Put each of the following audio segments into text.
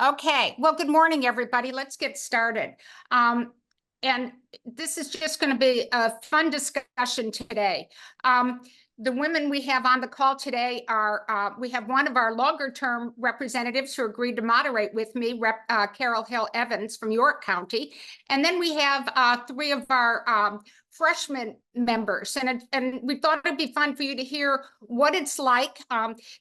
Okay, well, good morning, everybody. Let's get started. And this is just going to be a fun discussion today. The women we have on the call today are, we have one of our longer term representatives who agreed to moderate with me, Carol Hill Evans from York County. And then we have three of our freshman members. And we thought it'd be fun for you to hear what it's like.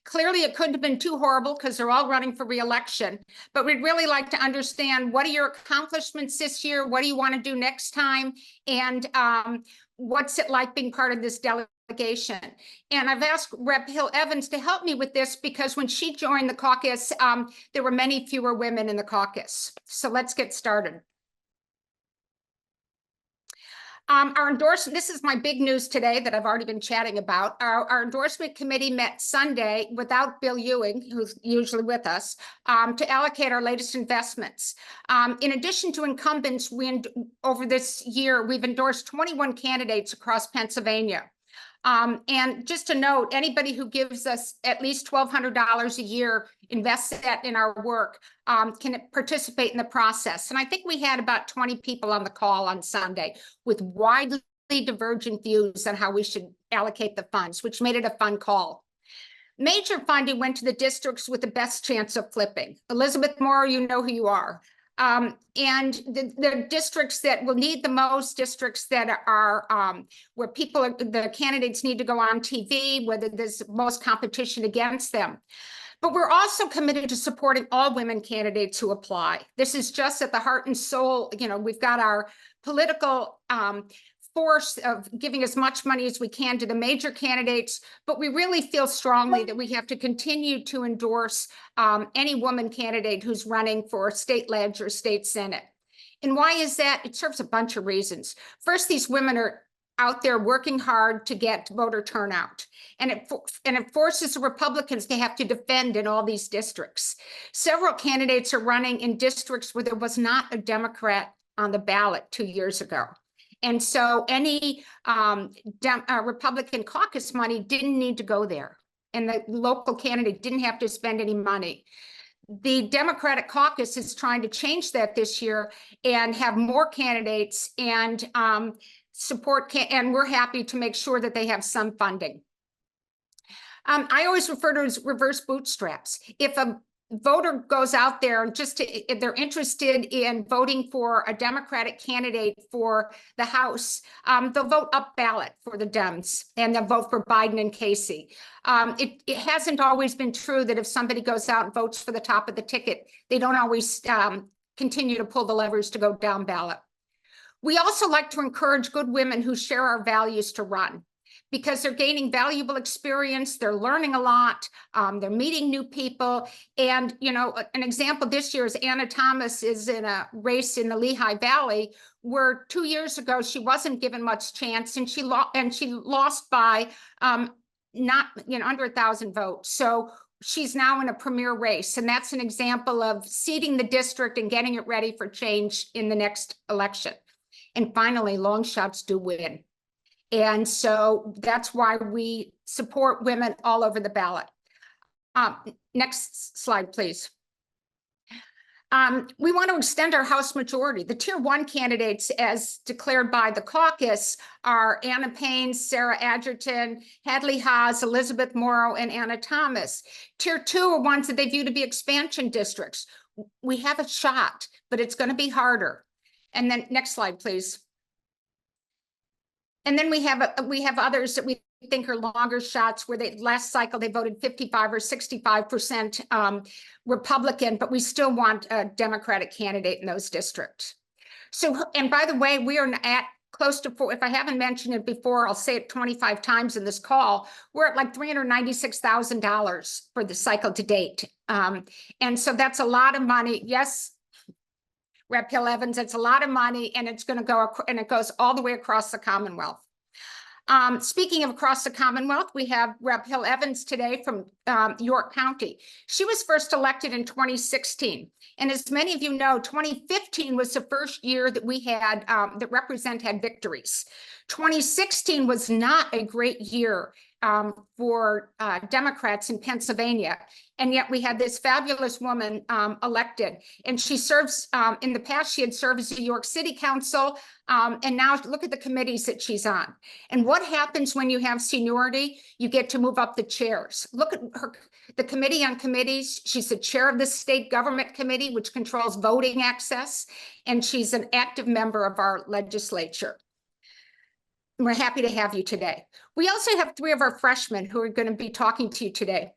Clearly, it couldn't have been too horrible because they're all running for re-election. But we'd really like to understand, what are your accomplishments this year? What do you want to do next time? And what's it like being part of this delegation? And I've asked Rep. Hill Evans to help me with this because when she joined the caucus, there were many fewer women in the caucus. So let's get started. Our endorsement, this is my big news today that I've already been chatting about. Our endorsement committee met Sunday without Bill Ewing, who's usually with us, to allocate our latest investments. In addition to incumbents, over this year, we've endorsed 21 candidates across Pennsylvania. And just to note, anybody who gives us at least $1,200 a year, invests that in our work, can participate in the process. And I think we had about 20 people on the call on Sunday with widely divergent views on how we should allocate the funds, which made it a fun call. Major funding went to the districts with the best chance of flipping. Elizabeth Moore, you know who you are. And the districts that will need the most, districts that are where the candidates need to go on TV, whether there's most competition against them. But we're also committed to supporting all women candidates who apply. This is just at the heart and soul. You know, we've got our political force of giving as much money as we can to the major candidates, but we really feel strongly that we have to continue to endorse any woman candidate who's running for state leg or state senate. And why is that? It serves a bunch of reasons. First, these women are out there working hard to get voter turnout. And it forces the Republicans to have to defend in all these districts. Several candidates are running in districts where there was not a Democrat on the ballot 2 years ago. And so any Republican caucus money didn't need to go there. And the local candidate didn't have to spend any money. The Democratic caucus is trying to change that this year and have more candidates and and we're happy to make sure that they have some funding. I always refer to it as reverse bootstraps. If a voter goes out there and if they're interested in voting for a Democratic candidate for the House, they'll vote up ballot for the Dems and they'll vote for Biden and Casey. It hasn't always been true that if somebody goes out and votes for the top of the ticket, they don't always continue to pull the levers to go down ballot. We also like to encourage good women who share our values to run, because they're gaining valuable experience, they're learning a lot, they're meeting new people. And, you know, an example this year is Anna Thomas is in a race in the Lehigh Valley, where 2 years ago she wasn't given much chance, and she lost by under 1,000 votes. So she's now in a premier race, and that's an example of seeding the district and getting it ready for change in the next election. And finally, long shots do win. And so that's why we support women all over the ballot. Next slide, please. We want to extend our House majority. The Tier 1 candidates, as declared by the caucus, are Anna Payne, Sarah Adgerton, Hadley Haas, Elizabeth Morrow, and Anna Thomas. Tier 2 are ones that they view to be expansion districts. We have a shot, but it's going to be harder. And then next slide, please. And then we have others that we think are longer shots, where last cycle they voted 55 or 65% Republican, but we still want a Democratic candidate in those districts. So, and by the way, we are at close to if I haven't mentioned it before, I'll say it 25 times in this call, we're at like $396,000 for the cycle to date. And so that's a lot of money. Yes, Rep. Hill Evans, it's a lot of money, and it's going to go, and it goes all the way across the Commonwealth. Speaking of across the Commonwealth, we have Rep. Hill Evans today from York County. She was first elected in 2016. And as many of you know, 2015 was the first year that we had, that Represent had victories. 2016 was not a great year for Democrats in Pennsylvania. And yet we had this fabulous woman elected. And she serves, in the past, she had served as a New York City Council. And now look at the committees that she's on. And what happens when you have seniority? You get to move up the chairs. Look at her, the Committee on Committees. She's the chair of the State Government Committee, which controls voting access. And she's an active member of our legislature. We're happy to have you today. We also have 3 of our freshmen who are going to be talking to you today.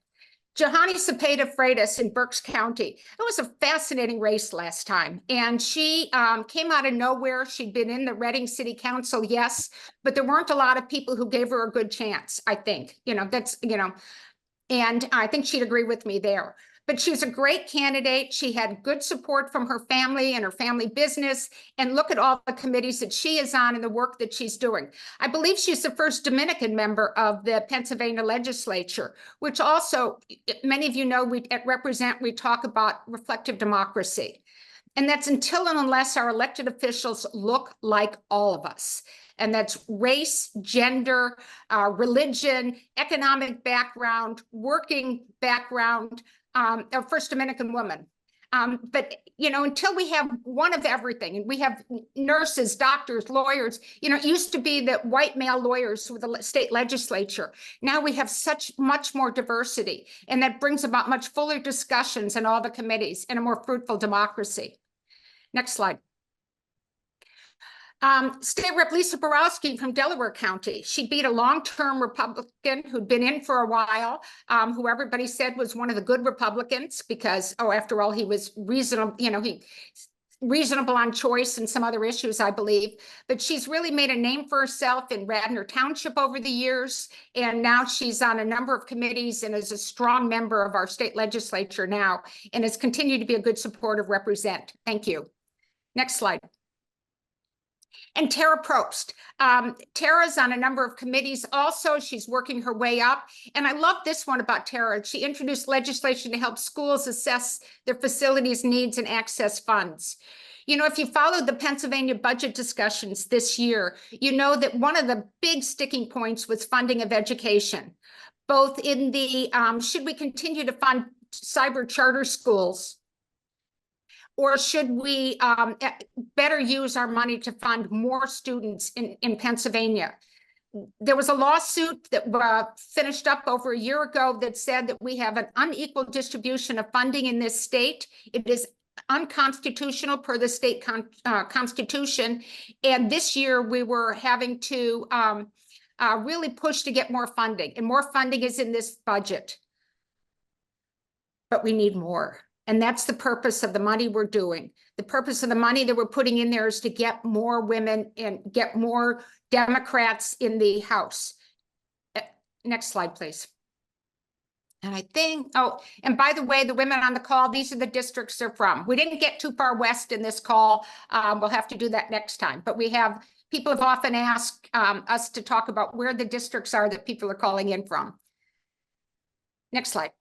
Johanny Cepeda-Freytiz in Berks County. It was a fascinating race last time. And she came out of nowhere. She'd been in the Reading City Council, yes, but there weren't a lot of people who gave her a good chance, I think. And I think she'd agree with me there. But she was a great candidate. She had good support from her family and her family business. And look at all the committees that she is on and the work that she's doing. I believe she's the first Dominican member of the Pennsylvania legislature, which also, many of you know, we at Represent, we talk about reflective democracy. And that's until and unless our elected officials look like all of us. And that's race, gender, religion, economic background, working background, a first Dominican woman. But, until we have one of everything, and we have nurses, doctors, lawyers, it used to be that white male lawyers with the state legislature. Now we have much more diversity, and that brings about much fuller discussions in all the committees and a more fruitful democracy. Next slide. State Rep Lisa Borowski from Delaware County. She beat a long-term Republican who'd been in for a while, who everybody said was one of the good Republicans because, after all, he was reasonable, reasonable on choice and some other issues, I believe. But she's really made a name for herself in Radnor Township over the years. And now she's on a number of committees and is a strong member of our state legislature now and has continued to be a good supporter of Represent. Thank you. Next slide. And Tara Probst. Tara's on a number of committees also. She's working her way up. And I love this one about Tara. She introduced legislation to help schools assess their facilities needs and access funds. If you followed the Pennsylvania budget discussions this year, you know that one of the big sticking points was funding of education, both in the, should we continue to fund cyber charter schools? Or should we better use our money to fund more students in Pennsylvania? There was a lawsuit that finished up over a year ago that said that we have an unequal distribution of funding in this state. It is unconstitutional per the state constitution. And this year we were having to really push to get more funding. And more funding is in this budget. But we need more. And that's the purpose of the money we're doing. The purpose of the money that we're putting in there is to get more women and get more Democrats in the House. Next slide, please. And I think, and by the way, the women on the call, these are the districts they're from. We didn't get too far west in this call. We'll have to do that next time. But people have often asked us to talk about where the districts are that people are calling in from. Next slide.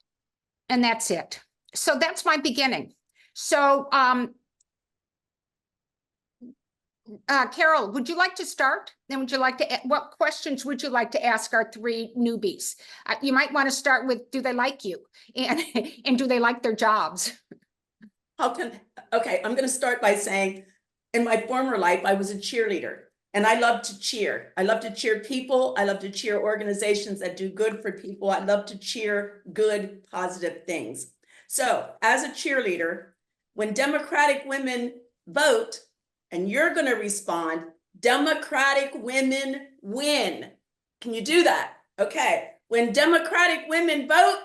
And that's it. So that's my beginning. So, Carol, would you like to start? Then what questions would you like to ask our 3 newbies? You might want to start with, do they like you? And do they like their jobs? Okay, I'm going to start by saying, in my former life, I was a cheerleader. And I love to cheer. I love to cheer people. I love to cheer organizations that do good for people. I love to cheer good, positive things. So as a cheerleader, when Democratic women vote, and you're going to respond, Democratic women win. Can you do that? Okay. When Democratic women vote,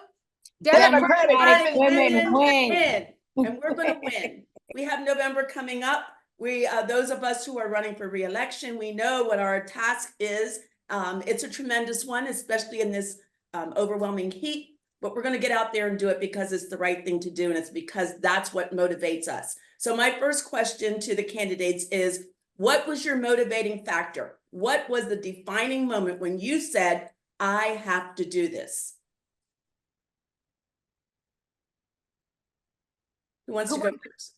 Democratic women win. And we're going to win. We have November coming up. Those of us who are running for re-election, we know what our task is. It's a tremendous one, especially in this overwhelming heat. But we're going to get out there and do it because it's the right thing to do. And it's because that's what motivates us. So my first question to the candidates is, what was your motivating factor? What was the defining moment when you said, I have to do this? Who wants to go first?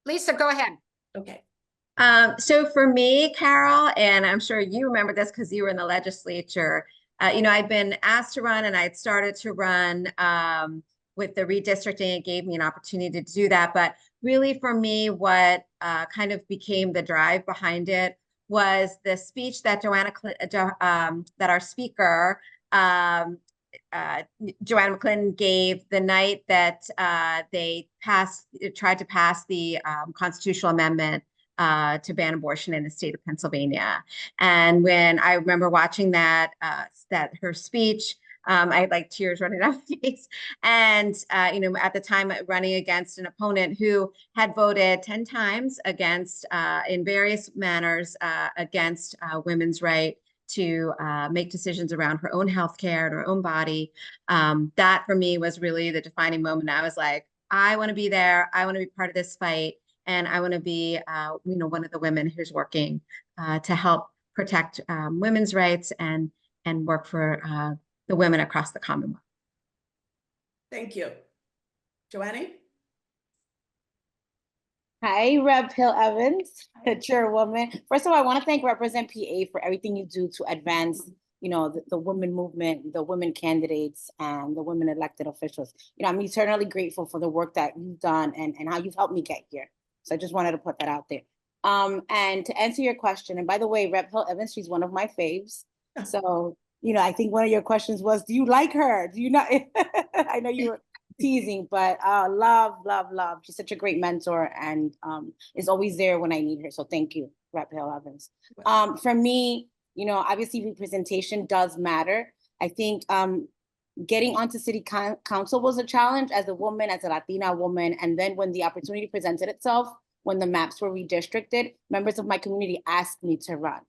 Lisa, go ahead. Okay. So for me, Carol, and I'm sure you remember this because you were in the legislature, you know, I'd been asked to run and I'd started to run with the redistricting. It gave me an opportunity to do that. But really for me, what kind of became the drive behind it was the speech that that our speaker, Joanna McClinton gave the night that they tried to pass the constitutional amendment to ban abortion in the state of Pennsylvania. And when I remember watching that her speech, I had like tears running down my face. And, you know, at the time running against an opponent who had voted 10 times against, in various manners, against women's right to make decisions around her own health care and her own body. That for me was really the defining moment. I was like, I want to be there. I want to be part of this fight. And I want to be, you know, one of the women who's working to help protect women's rights and work for the women across the Commonwealth. Thank you. Johanny? Hi, Rep. Hill Evans, the chairwoman. First of all, I want to thank Representative PA for everything you do to advance, you know, the women movement, the women candidates, and the women elected officials. You know, I'm eternally grateful for the work that you've done and how you've helped me get here. So I just wanted to put that out there. And to answer your question, and by the way, Rep. Hill Evans, she's one of my faves. So, you know, I think one of your questions was, do you like her? Do you not? I know you were teasing, but love. She's such a great mentor and is always there when I need her. So thank you, Rep. Hill Evans. For me, you know, obviously representation does matter. I think getting onto city council was a challenge as a woman, as a Latina woman. And then when the opportunity presented itself, when the maps were redistricted, members of my community asked me to run.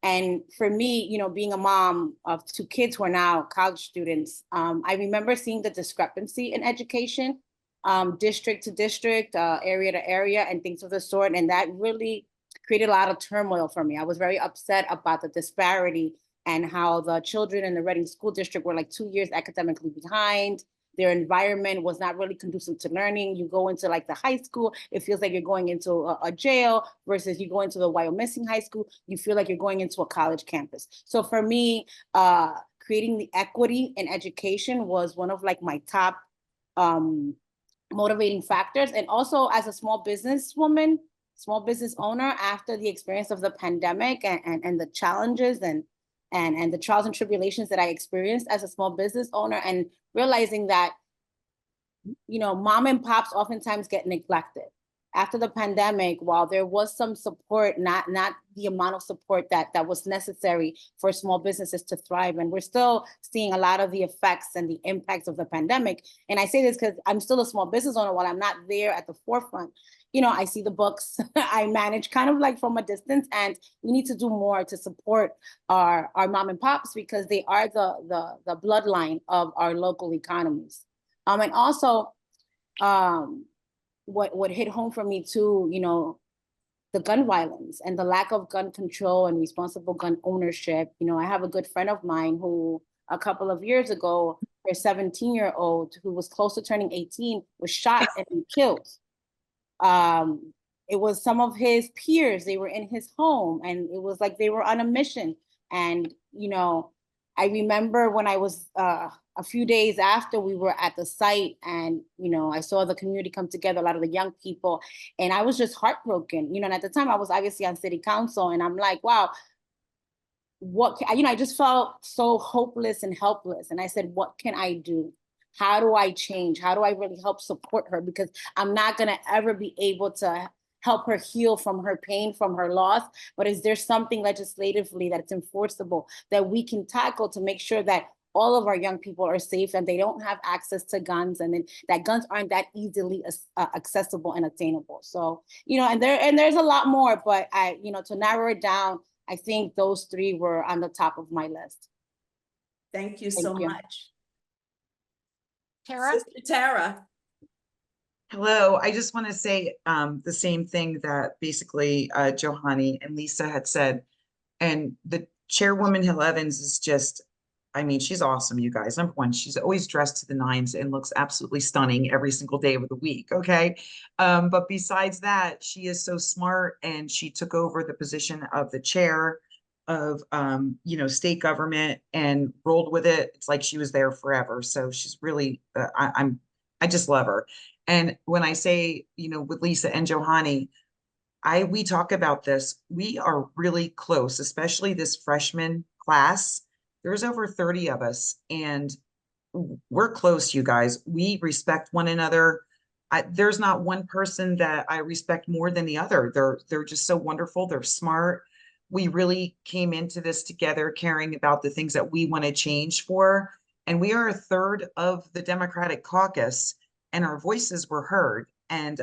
And for me, you know, being a mom of 2 kids who are now college students, I remember seeing the discrepancy in education, district to district, area to area, and things of the sort. And that really created a lot of turmoil for me. I was very upset about the disparity and how the children in the Reading School District were like 2 years academically behind. Their environment was not really conducive to learning. You go into like the high school, it feels like you're going into a jail, versus you go into the Wyomissing High School, you feel like you're going into a college campus. So for me, creating the equity in education was one of like my top motivating factors. And also as a small business woman, small business owner, after the experience of the pandemic and the challenges and the trials and tribulations that I experienced as a small business owner, and realizing that, you know, mom and pops oftentimes get neglected. After the pandemic, while there was some support, not the amount of support that was necessary for small businesses to thrive. And we're still seeing a lot of the effects and the impacts of the pandemic. And I say this because I'm still a small business owner. While I'm not there at the forefront, you know, I see the books, I manage kind of like from a distance, and we need to do more to support our mom and pops, because they are the bloodline of our local economies. And also, what hit home for me too, you know, the gun violence and the lack of gun control and responsible gun ownership. You know, I have a good friend of mine who a couple of years ago, her 17-year-old who was close to turning 18 was shot and killed. It was some of his peers, they were in his home, and it was like they were on a mission. And, you know, I remember when I was a few days after we were at the site, and, you know, I saw the community come together, a lot of the young people, and I was just heartbroken, you know, and at the time I was obviously on city council, and I'm like, wow, I just felt so hopeless and helpless. And I said, what can I do? How do I change? How do I really help support her? Because I'm not gonna ever be able to help her heal from her pain, from her loss. But is there something legislatively that's enforceable that we can tackle to make sure that all of our young people are safe and they don't have access to guns, and then that guns aren't that easily accessible and attainable? So, you know, and there's a lot more, but to narrow it down, I think those 3 were on the top of my list. Thank you so much. Tara? Sister Tara. Hello, I just want to say the same thing that basically Johanny and Lisa had said. And the chairwoman Hill Evans is just, I mean, she's awesome, you guys. Number one, she's always dressed to the nines and looks absolutely stunning every single day of the week, okay? But besides that, she is so smart, and she took over the position of the chair of, you know, state government and rolled with it. It's like she was there forever. So she's really, I just love her. And when I say, you know, with Lisa and Johanny, we talk about this. We are really close, especially this freshman class. There's over 30 of us, and we're close, you guys. We respect one another. There's not one person that I respect more than the other. They're just so wonderful. They're smart. We really came into this together, caring about the things that we want to change for. And we are a third of the Democratic caucus, and our voices were heard. And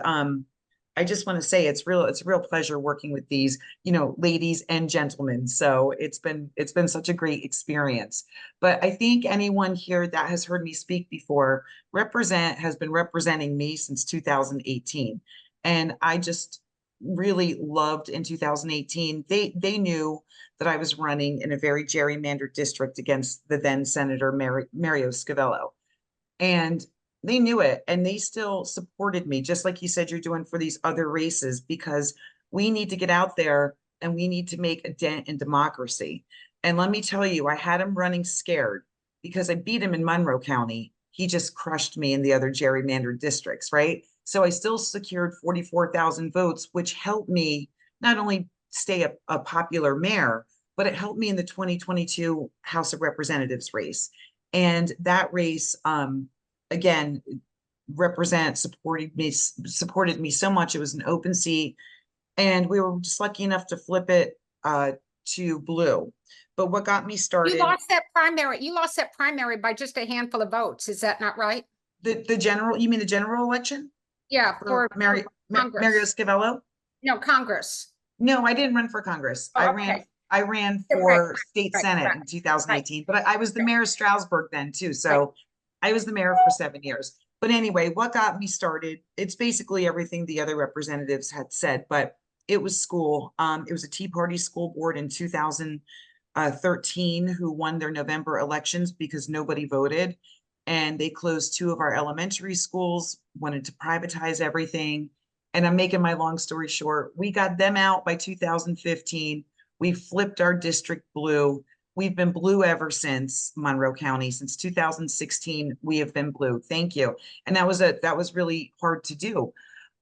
I just want to say it's a real pleasure working with these, you know, ladies and gentlemen. So it's been such a great experience. But I think anyone here that has heard me speak before has been representing me since 2018. And I just really loved in 2018. They knew that I was running in a very gerrymandered district against the then Senator Mario Scavello. And they knew it, and they still supported me, just like you said you're doing for these other races, because we need to get out there and we need to make a dent in democracy. And let me tell you, I had him running scared because I beat him in Monroe County. He just crushed me in the other gerrymandered districts, right? So I still secured 44,000 votes, which helped me not only stay a popular mayor, but it helped me in the 2022 House of Representatives race. And that race, again, supported me so much. It was an open seat, and we were just lucky enough to flip it to blue. But what got me started? You lost that primary by just a handful of votes. Is that not right? The general, you mean the general election? Yeah, for Mario Scavello? No, Congress. No, I didn't run for Congress. Oh, I ran Right, for right, state right, senate right, in 2018, but I was the right. mayor of Stroudsburg then too. So I was the mayor for 7 years. But anyway, what got me started, it's basically everything the other representatives had said, but it was school. It was a Tea Party school board in 2013 who won their November elections because nobody voted. And they closed 2 of our elementary schools, wanted to privatize everything. And I'm making my long story short. We got them out by 2015. We flipped our district blue. We've been blue ever since. Monroe County, since 2016, we have been blue. Thank you. And that was really hard to do.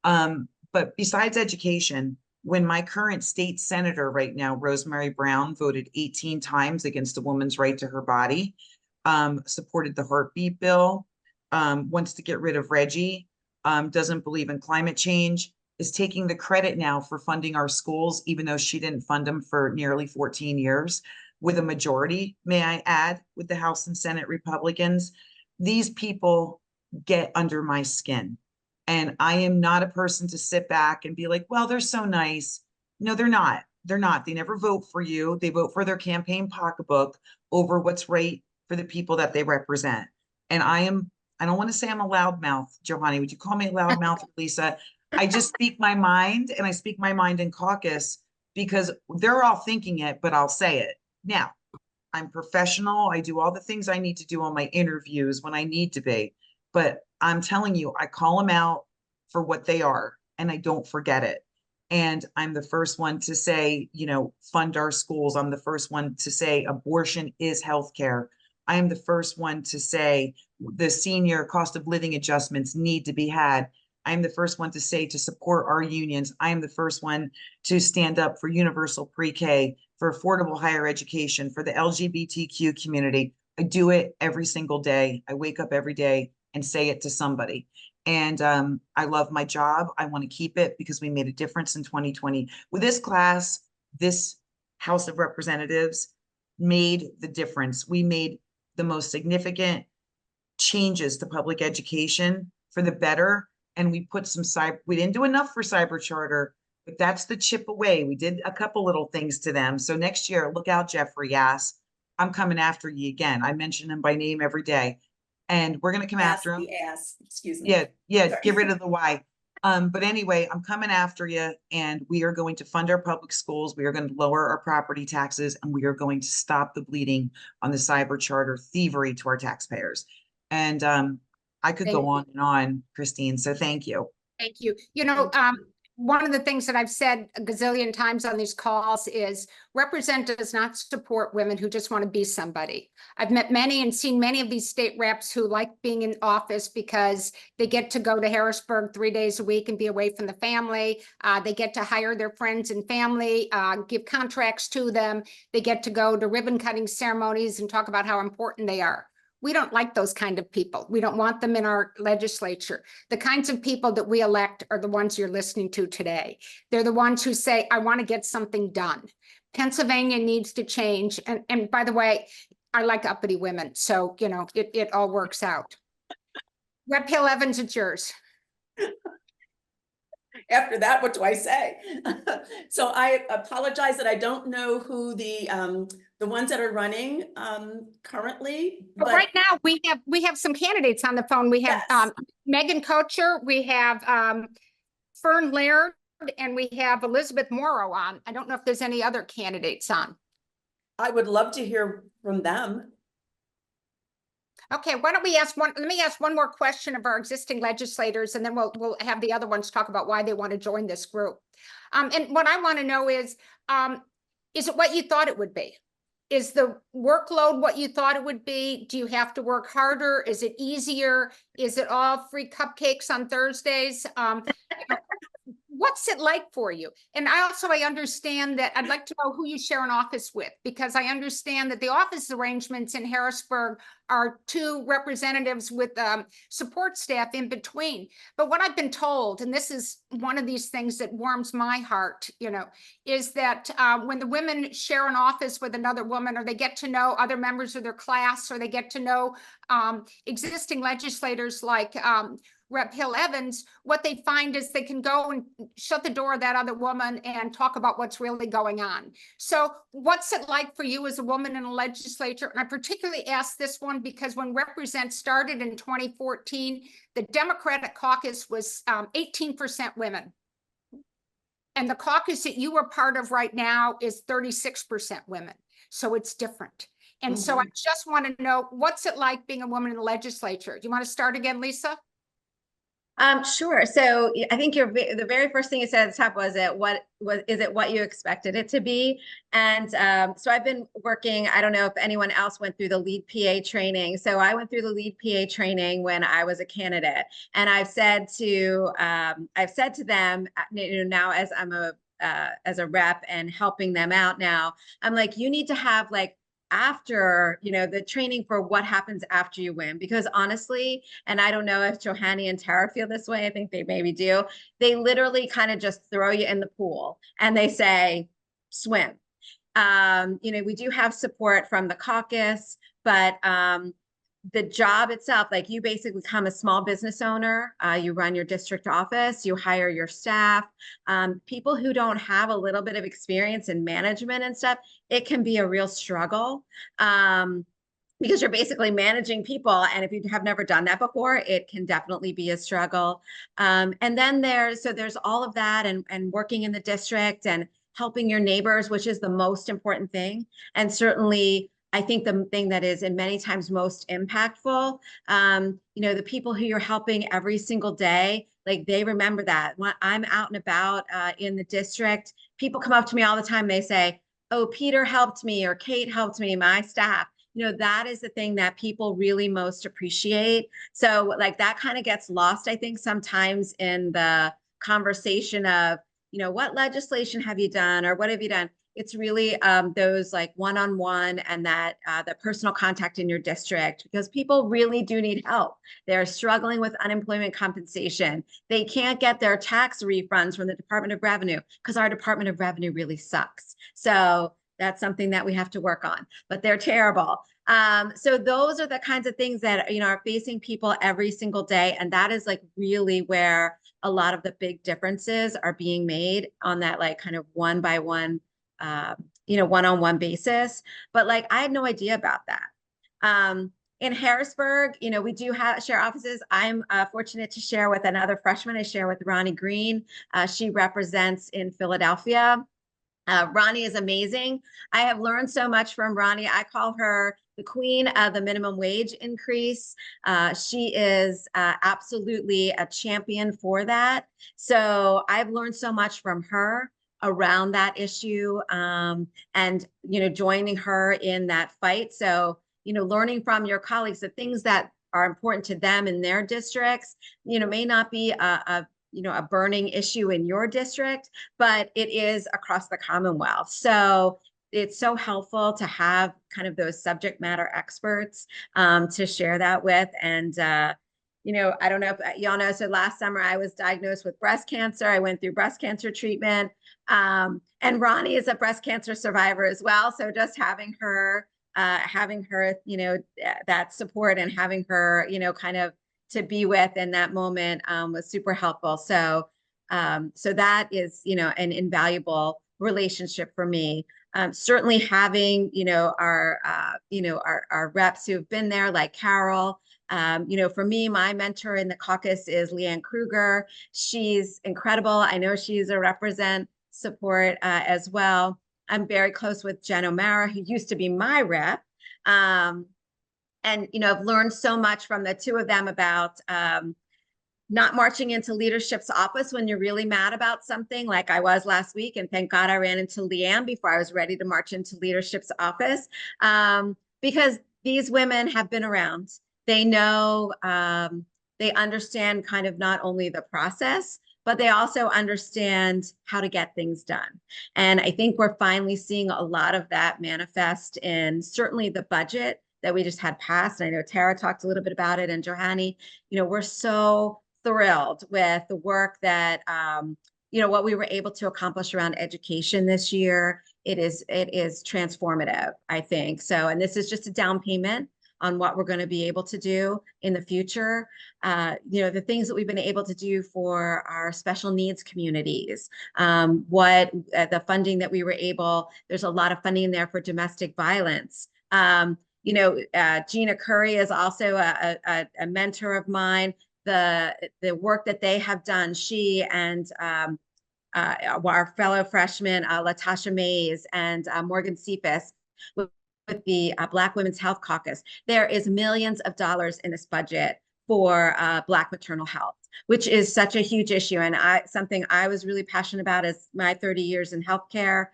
But besides education, when my current state senator right now, Rosemary Brown, voted 18 times against a woman's right to her body, supported the heartbeat bill, wants to get rid of Reggie, doesn't believe in climate change, is taking the credit now for funding our schools, even though she didn't fund them for nearly 14 years, with a majority, may I add, with the House and Senate Republicans. These people get under my skin. And I am not a person to sit back and be like, well, they're so nice. No, they're not. They're not. They never vote for you. They vote for their campaign pocketbook over what's right for the people that they represent. And I don't want to say I'm a loudmouth, Johanny. Would you call me a loudmouth, Lisa? I just speak my mind, and I speak my mind in caucus because they're all thinking it, but I'll say it. Now, I'm professional. I do all the things I need to do on my interviews when I need to be. But I'm telling you, I call them out for what they are, and I don't forget it. And I'm the first one to say, you know, fund our schools. I'm the first one to say abortion is healthcare. I am the first one to say the senior cost of living adjustments need to be had. I am the first one to say to support our unions. I am the first one to stand up for universal pre-K, for affordable higher education, for the LGBTQ community. I do it every single day. I wake up every day and say it to somebody. And I love my job. I want to keep it because we made a difference in 2020. With this class, this House of Representatives made the difference. We made the most significant changes to public education for the better. And we put we didn't do enough for cyber charter, but that's the chip away. We did a couple little things to them. So next year, look out, Jeffrey Yass. I'm coming after you again. I mention him by name every day. And we're going to come after him. Excuse me. Yeah, Sorry. get rid of the Y. But anyway, I'm coming after you, and we are going to fund our public schools. We are going to lower our property taxes, and we are going to stop the bleeding on the cyber charter thievery to our taxpayers. And I could go on and on, Christine. So thank you. Thank you. You know, one of the things that I've said a gazillion times on these calls is Represent does not support women who just want to be somebody. I've met many and seen many of these state reps who like being in office because they get to go to Harrisburg 3 days a week and be away from the family. They get to hire their friends and family, give contracts to them. They get to go to ribbon cutting ceremonies and talk about how important they are. We don't like those kind of people. We don't want them in our legislature. The kinds of people that we elect are the ones you're listening to today. They're the ones who say, I want to get something done. Pennsylvania needs to change. And by the way, I like uppity women. So, you know, it all works out. Rep. Hill Evans, it's yours. After that, what do I say? So I apologize that I don't know who the ones that are running currently. But right now we have some candidates on the phone. We have Yes. Megan Kocher, we have Fern Laird, and we have Elizabeth Morrow on. I don't know if there's any other candidates on. I would love to hear from them. Okay, why don't we ask let me ask one more question of our existing legislators, and then we'll have the other ones talk about why they want to join this group. And what I want to know is it what you thought it would be? Is the workload what you thought it would be? Do you have to work harder? Is it easier? Is it all free cupcakes on Thursdays? What's it like for you? And I understand that I'd like to know who you share an office with, because I understand that the office arrangements in Harrisburg are 2 representatives with support staff in between. But what I've been told, and this is one of these things that warms my heart, you know, is that when the women share an office with another woman, or they get to know other members of their class, or they get to know existing legislators like Rep. Hill Evans, what they find is they can go and shut the door of that other woman and talk about what's really going on. So what's it like for you as a woman in a legislature? And I particularly asked this one because when Represent started in 2014, the Democratic caucus was 18% women. And the caucus that you are part of right now is 36% women. So it's different. And so I just want to know, what's it like being a woman in the legislature? Do you want to start again, Lisa? Sure. So I think the very first thing you said at the top was is it what you expected it to be? And so I've been working, I don't know if anyone else went through the lead PA training. So I went through the lead PA training when I was a candidate, and I've said to them, you know, now as I'm as a rep and helping them out now, I'm like, you need to have like after, you know, the training for what happens after you win, because honestly, and I don't know if Johanny and Tara feel this way, I think they maybe do, they literally kind of just throw you in the pool and they say, swim. You know, we do have support from the caucus, but the job itself, like you basically become a small business owner, you run your district office, you hire your staff, people who don't have a little bit of experience in management and stuff, it can be a real struggle because you're basically managing people. And if you have never done that before, it can definitely be a struggle. And then there's all of that and working in the district and helping your neighbors, which is the most important thing. And certainly, I think the thing that is in many times most impactful, you know, the people who you're helping every single day, like they remember that. When I'm out and about in the district, people come up to me all the time. They say, oh, Peter helped me, or Kate helped me, my staff. You know, that is the thing that people really most appreciate. So like that kind of gets lost, I think, sometimes in the conversation of, you know, what legislation have you done, or what have you done? It's really those like one-on-one and that the personal contact in your district, because people really do need help. They're struggling with unemployment compensation. They can't get their tax refunds from the Department of Revenue because our Department of Revenue really sucks. So that's something that we have to work on, but they're terrible. So those are the kinds of things that, you know, are facing people every single day. And that is like really where a lot of the big differences are being made on that like kind of one-by-one you know, one-on-one basis. But like, I had no idea about that. In Harrisburg, you know, we do share offices. I'm fortunate to share with another freshman. I share with Ronnie Green. She represents in Philadelphia. Ronnie is amazing. I have learned so much from Ronnie. I call her the queen of the minimum wage increase. She is absolutely a champion for that. So I've learned so much from her around that issue, and, you know, joining her in that fight. So, you know, learning from your colleagues the things that are important to them in their districts, you know, may not be you know, a burning issue in your district, but it is across the Commonwealth. So it's so helpful to have kind of those subject matter experts to share that with. And, you know, I don't know if y'all know, so last summer I was diagnosed with breast cancer. I went through breast cancer treatment. And Ronnie is a breast cancer survivor as well. So just having her, you know, that support and having her, you know, kind of to be with in that moment was super helpful. So, so that is, you know, an invaluable relationship for me. Certainly having, you know, our reps who've been there, like Carol. You know, for me, my mentor in the caucus is Leanne Kruger. She's incredible. I know she's a represent support as well. I'm very close with Jen O'Mara, who used to be my rep. And, you know, I've learned so much from the two of them about not marching into leadership's office when you're really mad about something, like I was last week. And thank God I ran into Leanne before I was ready to march into leadership's office, because these women have been around. They know, they understand kind of not only the process, but they also understand how to get things done. And I think we're finally seeing a lot of that manifest in certainly the budget that we just had passed. And I know Tara talked a little bit about it, and Johanny, you know, we're so thrilled with the work that, you know, what we were able to accomplish around education this year. It is transformative, I think. So, and this is just a down payment on what we're going to be able to do in the future. You know, the things that we've been able to do for our special needs communities, the funding that we were able, there's a lot of funding in there for domestic violence. You know, Gina Curry is also a mentor of mine. The work that they have done, she and our fellow freshman, Latasha Mays and Morgan Cephas, with the Black Women's Health Caucus. There is millions of dollars in this budget for Black maternal health, which is such a huge issue. And something I was really passionate about is my 30 years in healthcare.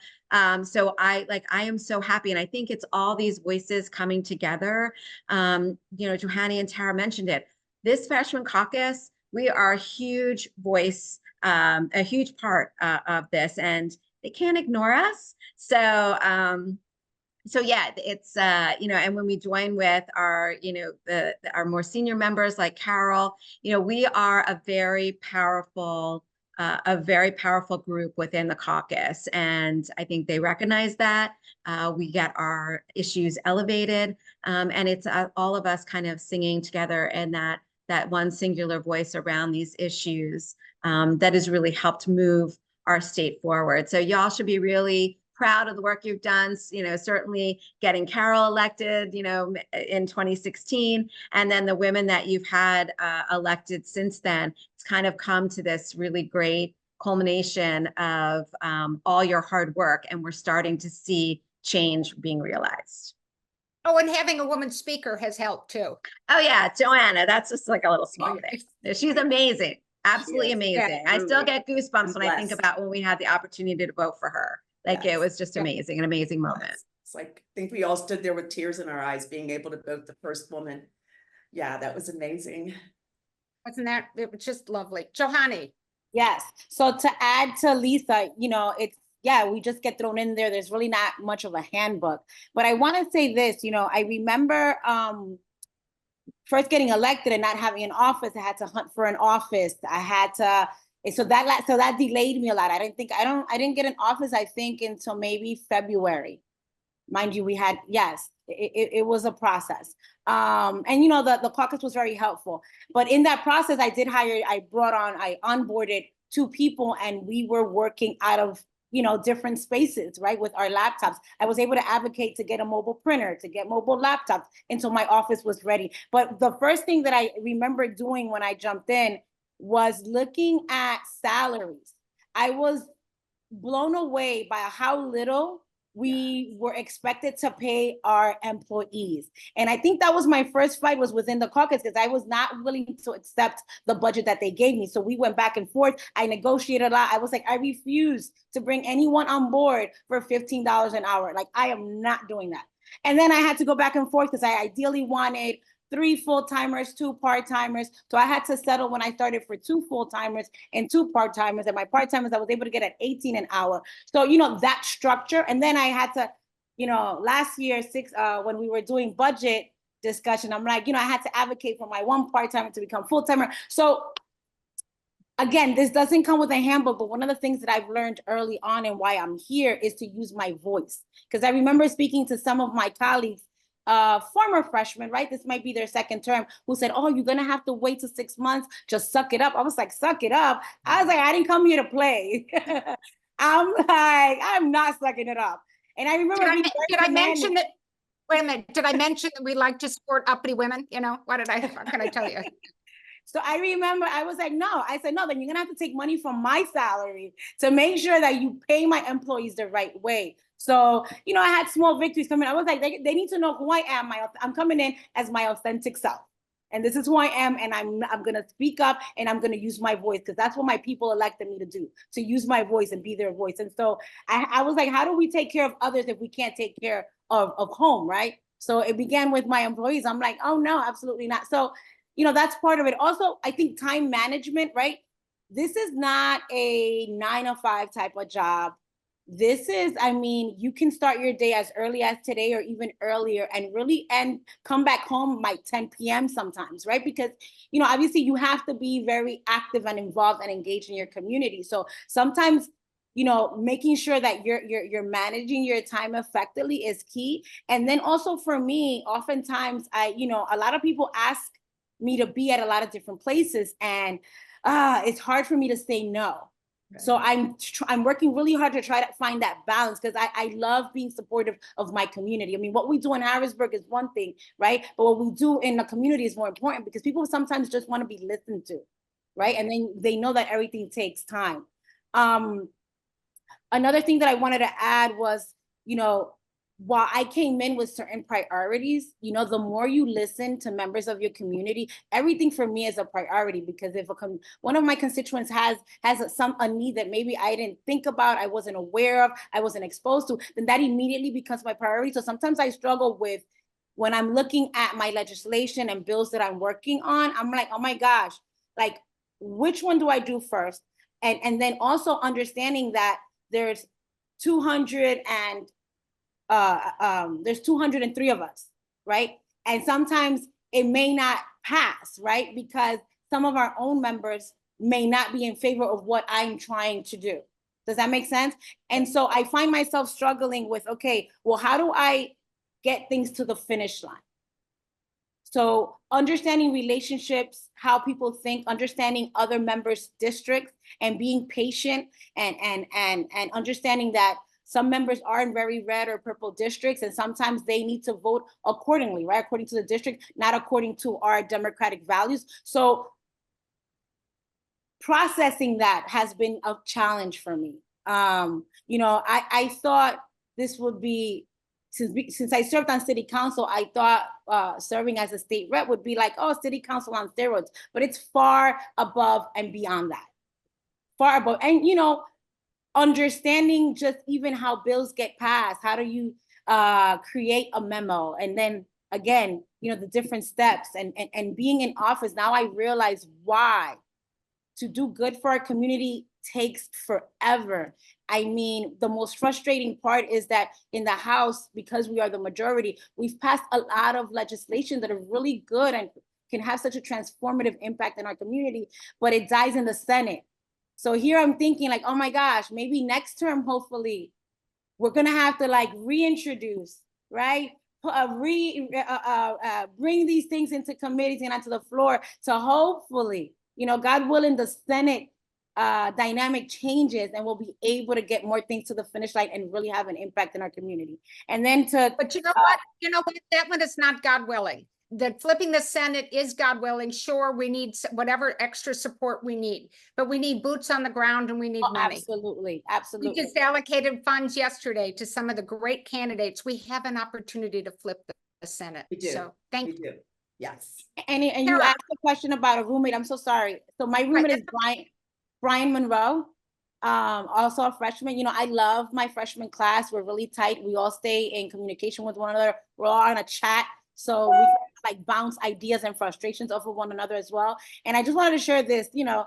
So I am so happy. And I think it's all these voices coming together. You know, Johanny and Tara mentioned it. This freshman caucus, we are a huge voice, a huge part of this, and they can't ignore us. So, so yeah, it's, you know, and when we join with our, you know, our more senior members like Carol, you know, we are a very powerful group within the caucus. And I think they recognize that. We get our issues elevated, and it's all of us kind of singing together, and that one singular voice around these issues that has really helped move our state forward. So y'all should be really proud of the work you've done, you know, certainly getting Carol elected, you know, in 2016, and then the women that you've had elected since then. It's kind of come to this really great culmination of all your hard work, and we're starting to see change being realized. Oh, and having a woman speaker has helped too. Oh yeah, Joanna, that's just like a little small thing. She's amazing, absolutely amazing. I still get goosebumps when I think about when we had the opportunity to vote for her. Like, it was just amazing, an amazing moment. It's like, I think we all stood there with tears in our eyes, being able to vote the first woman. Yeah, that was amazing. Wasn't that, it was just lovely. Johanny. Yes. So to add to Lisa, you know, it's, yeah, we just get thrown in there. There's really not much of a handbook. But I want to say this, you know, I remember first getting elected and not having an office. I had to hunt for an office. I had to, so that delayed me a lot. I didn't get an office, I think, until maybe February. Mind you, we had, yes, it was a process. And you know, the caucus was very helpful. But in that process, I onboarded 2 people, and we were working out of, you know, different spaces, right, with our laptops. I was able to advocate to get a mobile printer, to get mobile laptops until my office was ready. But the first thing that I remember doing when I jumped in was looking at salaries. I was blown away by how little we were expected to pay our employees. And I think that was my first fight, was within the caucus, because I was not willing to accept the budget that they gave me. So we went back and forth. I negotiated a lot. I was like, I refuse to bring anyone on board for $15 an hour. Like, I am not doing that. And then I had to go back and forth because I ideally wanted 3 full-timers, 2 part-timers. So I had to settle when I started for 2 full-timers and 2 part-timers. And my part-timers I was able to get at 18 an hour. So, you know, that structure. And then I had to, you know, last year, when we were doing budget discussion, I'm like, you know, I had to advocate for my 1 part-timer to become full-timer. So again, this doesn't come with a handbook, but one of the things that I've learned early on and why I'm here is to use my voice. Because I remember speaking to some of my colleagues, former freshmen, right? This might be their 2nd term, who said, oh, you're gonna have to wait till 6 months, just suck it up. I was like, suck it up? I was like, I didn't come here to play. I'm like, I'm not sucking it up. And I remember did I mention that, wait a minute, did I mention that we like to support uppity women? You know, what can I tell you? So I remember I was like, no, I said, no, then you're gonna have to take money from my salary to make sure that you pay my employees the right way. So, you know, I had small victories coming. I was like, they need to know who I am. I'm coming in as my authentic self. And this is who I am. And I'm gonna speak up and I'm gonna use my voice, because that's what my people elected me to do, to use my voice and be their voice. And so I was like, how do we take care of others if we can't take care of home, right? So it began with my employees. I'm like, oh no, absolutely not. So, you know, that's part of it. Also, I think time management, right? This is not a 9-to-5 type of job. This is, I mean, you can start your day as early as today or even earlier and really come back home by 10 p.m. sometimes, right? Because, you know, obviously you have to be very active and involved and engaged in your community. So sometimes, you know, making sure that you're managing your time effectively is key. And then also for me, oftentimes you know, a lot of people ask me to be at a lot of different places, and it's hard for me to say no. So I'm working really hard to try to find that balance, because I love being supportive of my community. I mean, what we do in Harrisburg is one thing, right? But what we do in the community is more important, because people sometimes just want to be listened to, right? And then they know that everything takes time. Another thing that I wanted to add was, you know, while I came in with certain priorities, you know, the more you listen to members of your community, everything for me is a priority, because if one of my constituents has a need that maybe I didn't think about, I wasn't aware of, I wasn't exposed to, then that immediately becomes my priority. So sometimes I struggle with, when I'm looking at my legislation and bills that I'm working on, I'm like, oh my gosh, like, which one do I do first? And then also understanding that there's 203 of us, right? And sometimes it may not pass, right? Because some of our own members may not be in favor of what I'm trying to do. Does that make sense? And so I find myself struggling with, okay, well, how do I get things to the finish line? So understanding relationships, how people think, understanding other members' districts, and being patient, and understanding that some members are in very red or purple districts, and sometimes they need to vote accordingly, right? According to the district, not according to our democratic values. So processing that has been a challenge for me. You know, I thought this would be, since I served on city council, I thought serving as a state rep would be like, oh, city council on steroids, but it's far above and beyond that. Far above. And, you know, understanding just even how bills get passed, how do you create a memo, and then again, you know, the different steps, and being in office, now I realize why to do good for our community takes forever. I mean, the most frustrating part is that in the House, because we are the majority, we've passed a lot of legislation that are really good and can have such a transformative impact in our community, but it dies in the Senate. So here I'm thinking like, oh my gosh, maybe next term, hopefully, we're gonna have to like reintroduce, right? Bring these things into committees and onto the floor to hopefully, you know, God willing, the Senate dynamic changes, and we'll be able to get more things to the finish line and really have an impact in our community. And then but you know what? You know what? That one is not God willing. that flipping the Senate is, God willing, sure, we need whatever extra support we need, but we need boots on the ground and we need Oh, money. absolutely, We absolutely. just allocated funds yesterday to some of the great candidates. We have an opportunity to flip the Senate. We do. So thank We you. do. Yes. And you Tara. asked a question about a roommate. I'm so sorry. So my roommate is Brian Monroe. Also a freshman. You know, I love my freshman class. We're really tight. We all stay in communication with one another. We're all on a chat. So we like bounce ideas and frustrations off of one another as well. And I just wanted to share this, you know,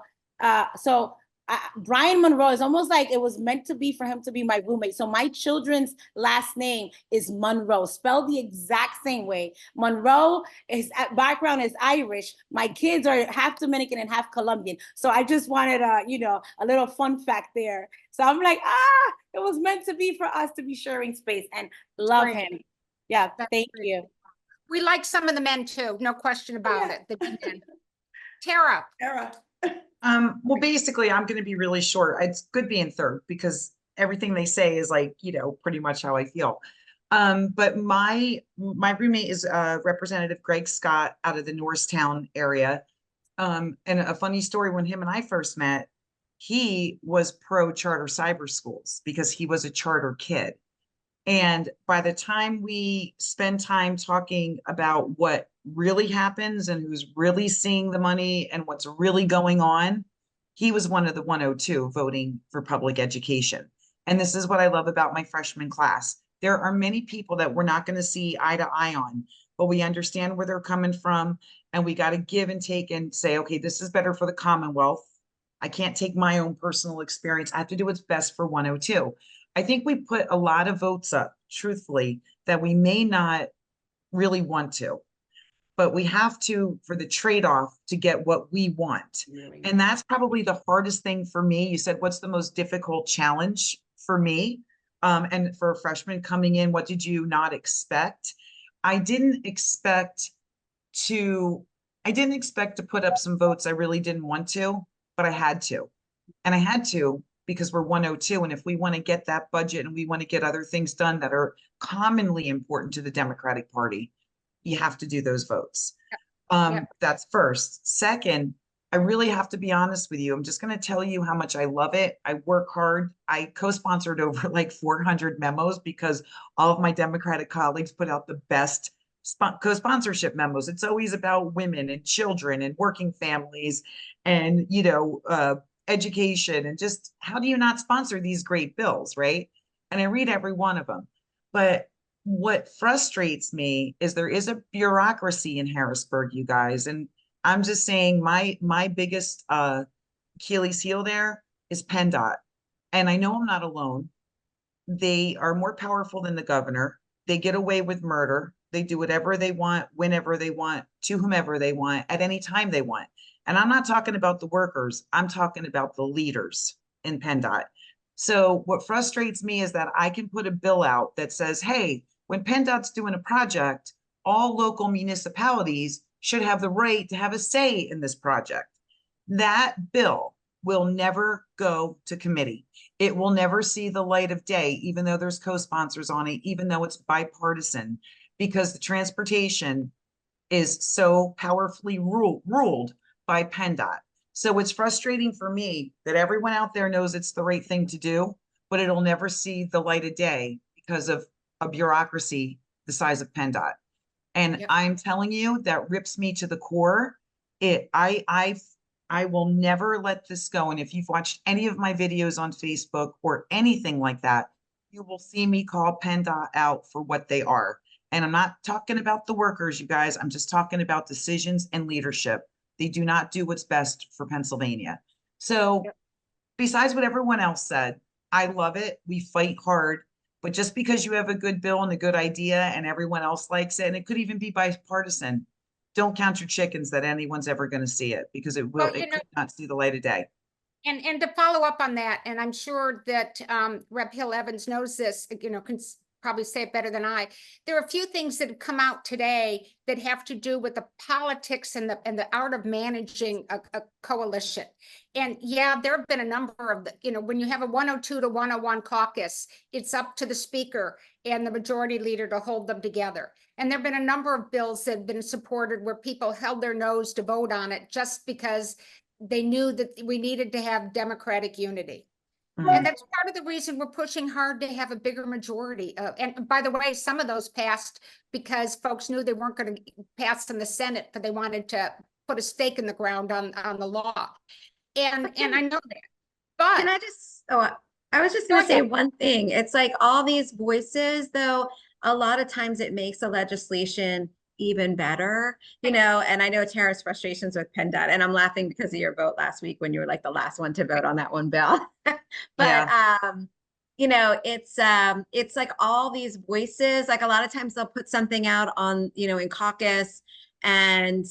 Brian Monroe is almost like it was meant to be for him to be my roommate. So my children's last name is Monroe, spelled the exact same way. Monroe, his background is Irish. My kids are half Dominican and half Colombian. So I just wanted you know, a little fun fact there. So I'm like, it was meant to be for us to be sharing space, and love Great. him. Yeah, That's thank great. you. We like some of the men too, no question about it. The big men. Tara. Tara. Well, basically, I'm going to be really short. It's good being third because everything they say is like, you know, pretty much how I feel. But my roommate is Representative Greg Scott out of the Norristown area. And a funny story, when him and I first met, he was pro charter cyber schools because he was a charter kid. And by the time we spend time talking about what really happens and who's really seeing the money and what's really going on, he was one of the 102 voting for public education. And this is what I love about my freshman class. There are many people that we're not going to see eye to eye on, but we understand where they're coming from, and we got to give and take and say, okay, this is better for the Commonwealth. I can't take my own personal experience. I have to do what's best for 102. I think we put a lot of votes up, truthfully, that we may not really want to, but we have to for the trade-off to get what we want. And that's probably the hardest thing for me. You said, what's the most difficult challenge for me? And for a freshman coming in, what did you not expect? I didn't expect to put up some votes I really didn't want to, but I had to. And I had to because we're 102. And if we want to get that budget and we want to get other things done that are commonly important to the Democratic Party, you have to do those votes. That's first. Second, I really have to be honest with you. I'm just going to tell you how much I love it. I work hard. I co-sponsored over like 400 memos because all of my Democratic colleagues put out the best co-sponsorship memos. It's always about women and children and working families and, you know, education, and just how do you not sponsor these great bills, right? And I read every one of them. But what frustrates me is there is a bureaucracy in Harrisburg, you guys. And I'm just saying my biggest Achilles heel there is PennDOT. And I know I'm not alone. They are more powerful than the governor. They get away with murder. They do whatever they want, whenever they want, to whomever they want, at any time they want. And I'm not talking about the workers. I'm talking about the leaders in PennDOT. So what frustrates me is that I can put a bill out that says, hey, when PennDOT's doing a project, all local municipalities should have the right to have a say in this project. That bill will never go to committee. It will never see the light of day, even though there's co-sponsors on it, even though it's bipartisan, because the transportation is so powerfully ruled by PennDOT. So it's frustrating for me that everyone out there knows it's the right thing to do, but it'll never see the light of day because of a bureaucracy the size of PennDOT. And I'm telling you, that rips me to the core. I will never let this go. And if you've watched any of my videos on Facebook or anything like that, you will see me call PennDOT out for what they are. And I'm not talking about the workers, you guys. I'm just talking about decisions and leadership. They do not do what's best for Pennsylvania. So besides what everyone else said, I love it. We fight hard. But just because you have a good bill and a good idea and everyone else likes it, and it could even be bipartisan, don't count your chickens that anyone's ever going to see it, because it will, it could not see the light of day. And to follow up on that, and I'm sure that Rep. Hill Evans knows this, you know, probably say it better than I. There are a few things that have come out today that have to do with the politics and the art of managing a coalition. And yeah, there have been a number of when you have a 102 to 101 caucus, it's up to the speaker and the majority leader to hold them together. And there have been a number of bills that have been supported where people held their nose to vote on it just because they knew that we needed to have democratic unity. And that's part of the reason we're pushing hard to have a bigger majority. And by the way, some of those passed because folks knew they weren't going to pass in the Senate, but they wanted to put a stake in the ground on the law. And I know that. But Can I just, I was just going to say one thing. It's like all these voices, though, a lot of times it makes the legislation even better, and I know Tara's frustrations with PennDOT, and I'm laughing because of your vote last week when you were like the last one to vote on that one bill. But it's like all these voices, like a lot of times they'll put something out on, in caucus, and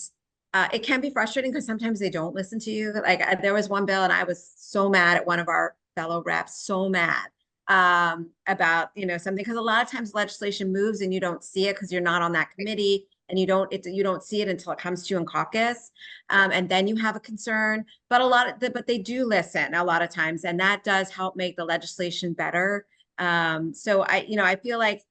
it can be frustrating because sometimes they don't listen to you. Like there was one bill and I was so mad at one of our fellow reps, so mad about, something, because a lot of times legislation moves and you don't see it because you're not on that committee. And you don't see it until it comes to you in caucus, and then you have a concern. But but they do listen a lot of times, and that does help make the legislation better. So I feel like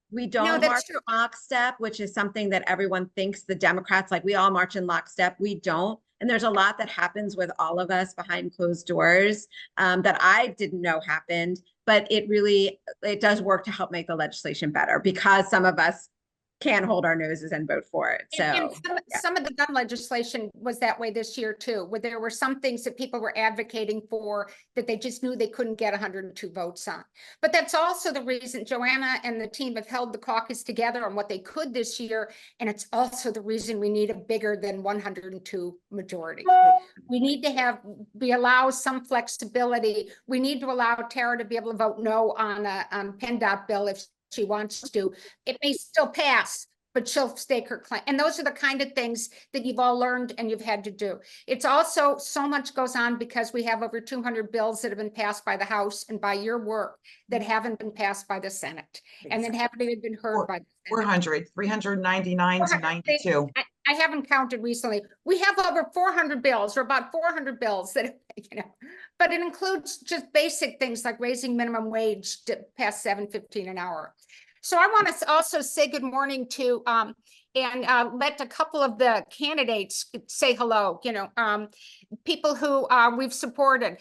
we don't march in lockstep, which is something that everyone thinks the Democrats, like we all march in lockstep. We don't. And there's a lot that happens with all of us behind closed doors that I didn't know happened, but it does work to help make the legislation better because some of us can't hold our noses and vote for it. So and some of the gun legislation was that way this year too, where there were some things that people were advocating for that they just knew they couldn't get 102 votes on. But that's also the reason Joanna and the team have held the caucus together on what they could this year. And it's also the reason we need a bigger than 102 majority. We need to allow some flexibility. We need to allow Tara to be able to vote no on a PennDOT bill if she wants to. It may still pass, but she'll stake her claim. And those are the kind of things that you've all learned and you've had to do. It's also so much goes on because we have over 200 bills that have been passed by the House and by your work that haven't been passed by the Senate and that haven't even been heard by the Senate. 399 to 92. I haven't counted recently. We have over 400 bills, or about 400 bills that, but it includes just basic things like raising minimum wage to past $7.15 an hour. So I want to also say good morning to and let a couple of the candidates say hello, people who we've supported.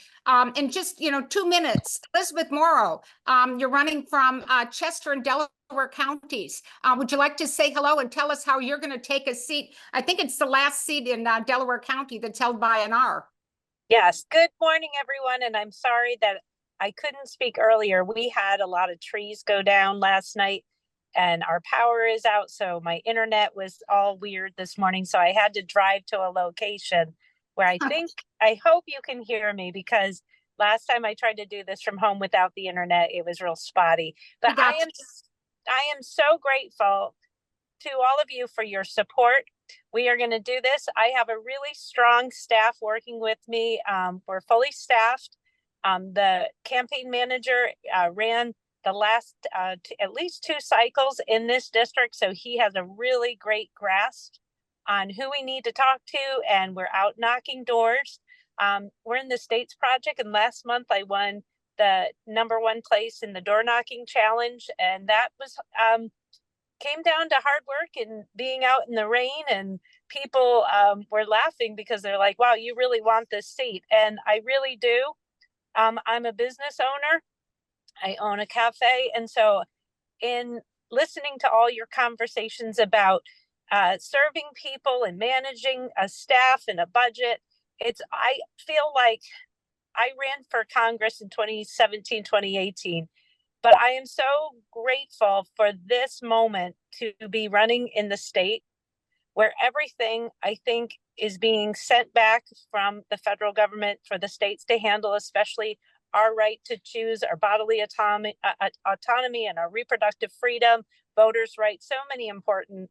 In just, 2 minutes, Elizabeth Morrow, you're running from Chester and Delaware counties. Would you like to say hello and tell us how you're going to take a seat? I think it's the last seat in Delaware County that's held by an R. Yes, good morning, everyone. And I'm sorry that I couldn't speak earlier. We had a lot of trees go down last night and our power is out. So my internet was all weird this morning. So I had to drive to a location where I hope you can hear me, because last time I tried to do this from home without the internet, it was real spotty. But I am so grateful to all of you for your support. We are going to do this. I have a really strong staff working with me. We're fully staffed. The campaign manager ran the last at least 2 cycles in this district. So he has a really great grasp on who we need to talk to, and we're out knocking doors. We're in the States Project, and last month I won the #1 place in the door knocking challenge. And that was came down to hard work and being out in the rain, and people were laughing because they're like, wow, you really want this seat. And I really do. I'm a business owner. I own a cafe. And so in listening to all your conversations about serving people and managing a staff and a budget, I feel like I ran for Congress in 2017, 2018. But I am so grateful for this moment to be running in the state where everything, I think, is being sent back from the federal government for the states to handle, especially our right to choose, our bodily autonomy and our reproductive freedom, voters' rights, so many important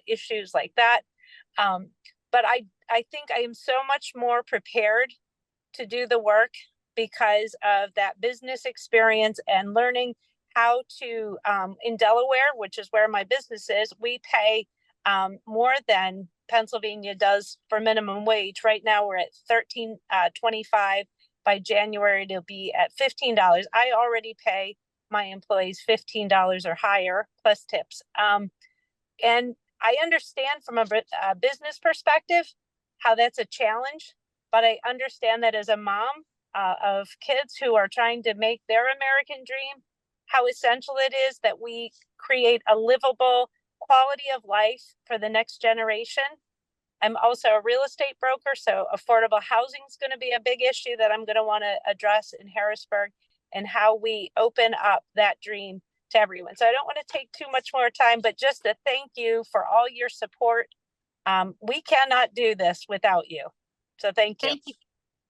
issues like that. But I think I am so much more prepared to do the work because of that business experience and learning how to, in Delaware, which is where my business is, we pay more than Pennsylvania does for minimum wage. Right now we're at $13.25. By January, it'll be at $15. I already pay my employees $15 or higher plus tips. And I understand from a business perspective how that's a challenge, but I understand that as a mom of kids who are trying to make their American dream, how essential it is that we create a livable quality of life for the next generation. I'm also a real estate broker, so affordable housing is going to be a big issue that I'm going to want to address in Harrisburg, and how we open up that dream to everyone. So I don't want to take too much more time, but just to thank you for all your support. We cannot do this without you. So thank you. Thank you.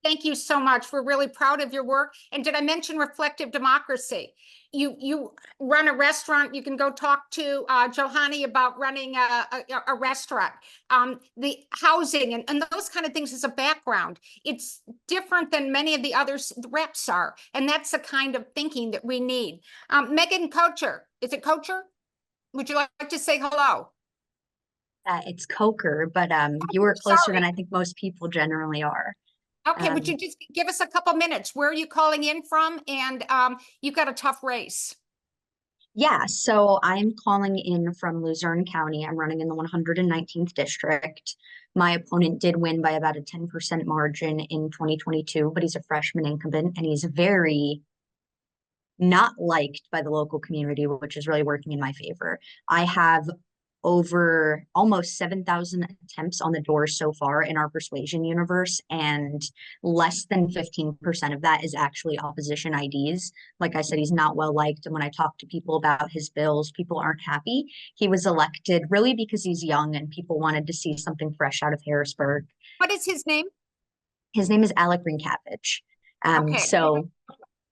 Thank you so much. We're really proud of your work. And did I mention reflective democracy? You run a restaurant. You can go talk to Johanny about running a restaurant. The housing and those kind of things is a background. It's different than many of the others the reps are. And that's the kind of thinking that we need. Megan Kocher, is it Kocher? Would you like to say hello? It's Coker, but you were closer sorry. than I think most people generally are. Okay, would you just give us a couple minutes? Where are you calling in from? And you've got a tough race. Yeah, so I'm calling in from Luzerne County. I'm running in the 119th district. My opponent did win by about a 10% margin in 2022, but he's a freshman incumbent and he's very not liked by the local community, which is really working in my favor. I have over almost 7,000 attempts on the door so far in our persuasion universe, and less than 15% of that is actually opposition IDs. Like I said, he's not well liked, and when I talk to people about his bills, people aren't happy. He was elected really because he's young and people wanted to see something fresh out of Harrisburg. What is his name? His name is Alec Rinkavich. Okay. So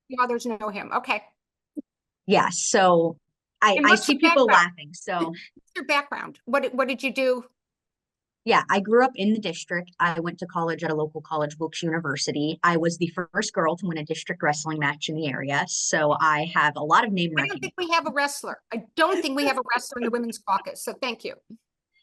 the others know him. Okay. yeah, so I see people laughing. So what's your background? What did you do? Yeah, I grew up in the district. I went to college at a local college, Berks University. I was the first girl to win a district wrestling match in the area. So I have a lot of name I don't recognition. think we have a wrestler. I don't think we have a wrestler in the women's caucus. So thank you.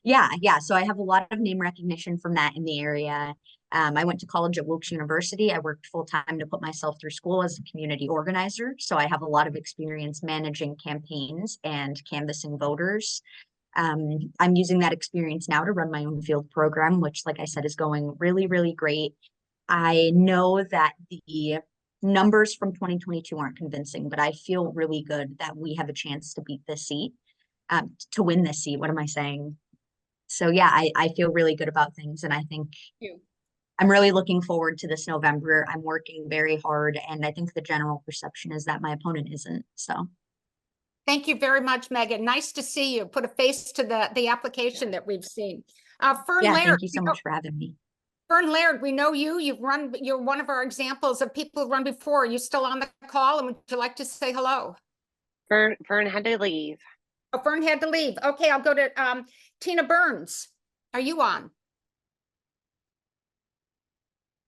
Yeah. So I have a lot of name recognition from that in the area. I went to college at Berks University. I worked full time to put myself through school as a community organizer. So I have a lot of experience managing campaigns and canvassing voters. I'm using that experience now to run my own field program, which, like I said, is going really, really great. I know that the numbers from 2022 aren't convincing, but I feel really good that we have a chance to beat this seat, to win this seat. What am I saying? So yeah, I feel really good about things, and I think I'm really looking forward to this November. I'm working very hard, and I think the general perception is that my opponent isn't. So thank you very much, Megan. Nice to see you. Put a face to the application that we've seen. Fern Laird. Thank you so much for having me. Fern Laird, we know you. You're one of our examples of people who run before. Are you still on the call? And would you like to say hello? Fern had to leave. Oh, Fern had to leave. Okay, I'll go to Tina Burns. Are you on?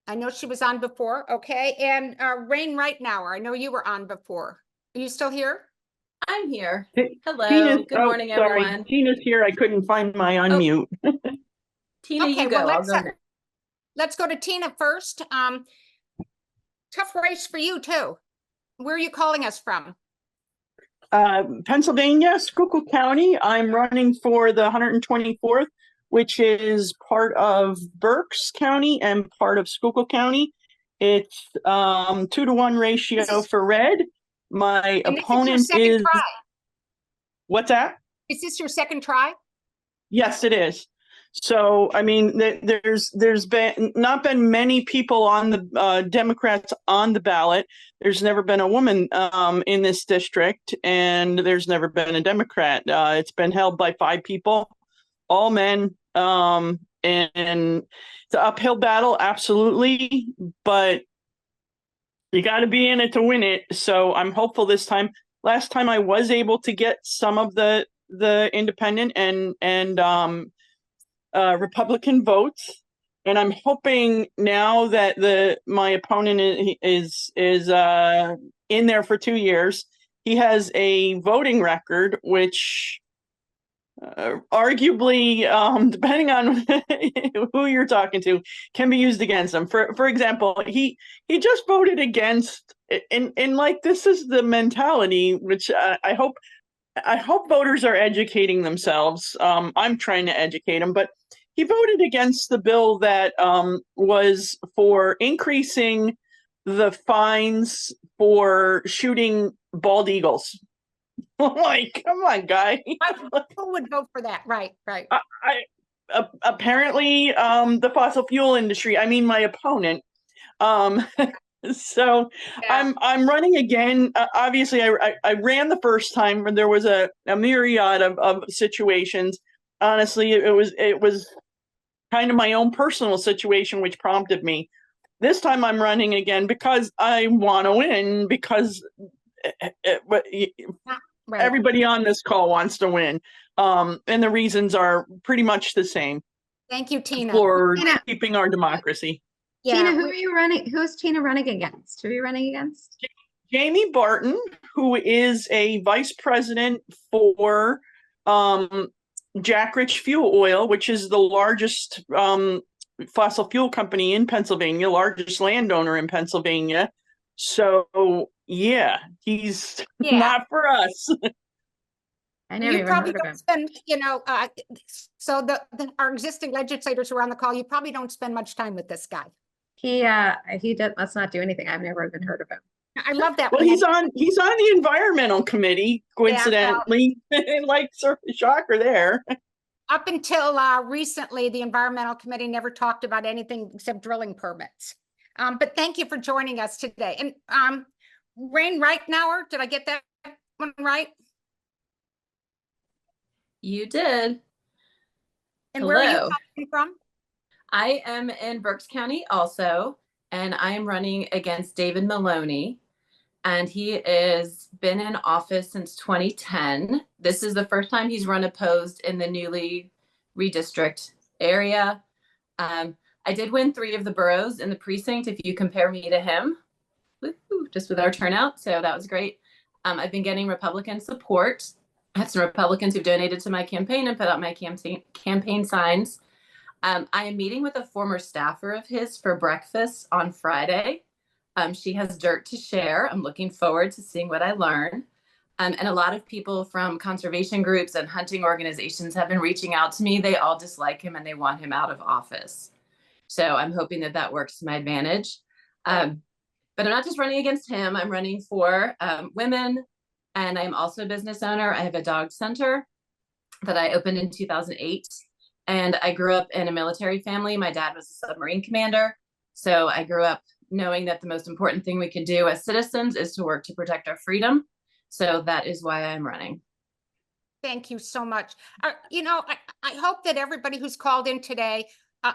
I know she was on before. Okay, and Rain Rightnour. I know you were on before. Are you still here? I'm here. Hey, Hello. Good morning, sorry. everyone. Tina's here. I couldn't find my unmute. Tina, Okay, you go. well, I'll go next. let's go to Tina first. Tough race for you too. Where are you calling us from? Pennsylvania, Schuylkill County. I'm running for the 124th, which is part of Berks County and part of Schuylkill County. It's 2-to-1 ratio for red. My opponent is. Try. What's that? Is this your second try? Yes, it is. So, I mean, there's been not been many people on the Democrats on the ballot. There's never been a woman in this district, and there's never been a Democrat. It's been held by 5 people, all men, and it's an uphill battle, absolutely, but you got to be in it to win it. So I'm hopeful this time. Last time I was able to get some of the independent and Republican votes, and I'm hoping now that my opponent is in there for 2 years, he has a voting record, which arguably, depending on who you're talking to, can be used against him. For example, he just voted against, and like, this is the mentality, which I hope voters are educating themselves. I'm trying to educate them, but he voted against the bill that was for increasing the fines for shooting bald eagles. Like, come on, guy. Who would vote for that? Right. Apparently, the fossil fuel industry. I mean, my opponent. So Yeah. I'm running again. Obviously, I ran the first time when there was a myriad of situations. Honestly, it was kind of my own personal situation which prompted me. This time I'm running again because I want to win, because Right. everybody on this call wants to win. And the reasons are pretty much the same Thank you, Tina. for Tina. keeping our democracy. Tina, who are you running? Who's Tina running against? Who are you running against? Jamie Barton, who is a vice president for Jack Rich Fuel Oil, which is the largest fossil fuel company in Pennsylvania, largest landowner in Pennsylvania. So yeah, he's not for us. I never You even probably heard of don't him. spend, so our existing legislators who are on the call, you probably don't spend much time with this guy. He must not do anything. I've never even heard of him. I love that. Well, we he's had- on the environmental committee, coincidentally. Like, sort of shocker there. Up until recently, the environmental committee never talked about anything except drilling permits. But thank you for joining us today. And Rain Reichnauer, did I get that one right? You did. And where are you Hello. coming from? I am in Berks County also, and I am running against David Maloney. And he has been in office since 2010. This is the first time he's run opposed in the newly redistrict area. I did win 3 of the boroughs in the precinct if you compare me to him, just with our turnout. So that was great. I've been getting Republican support. I have some Republicans who've donated to my campaign and put out my campaign signs. I am meeting with a former staffer of his for breakfast on Friday. She has dirt to share. I'm looking forward to seeing what I learn. And a lot of people from conservation groups and hunting organizations have been reaching out to me. They all dislike him and they want him out of office. So I'm hoping that that works to my advantage. But I'm not just running against him. I'm running for women. And I'm also a business owner. I have a dog center that I opened in 2008. And I grew up in a military family. My dad was a submarine commander. So I grew up knowing that the most important thing we can do as citizens is to work to protect our freedom. So that is why I'm running. Thank you so much. I hope that everybody who's called in today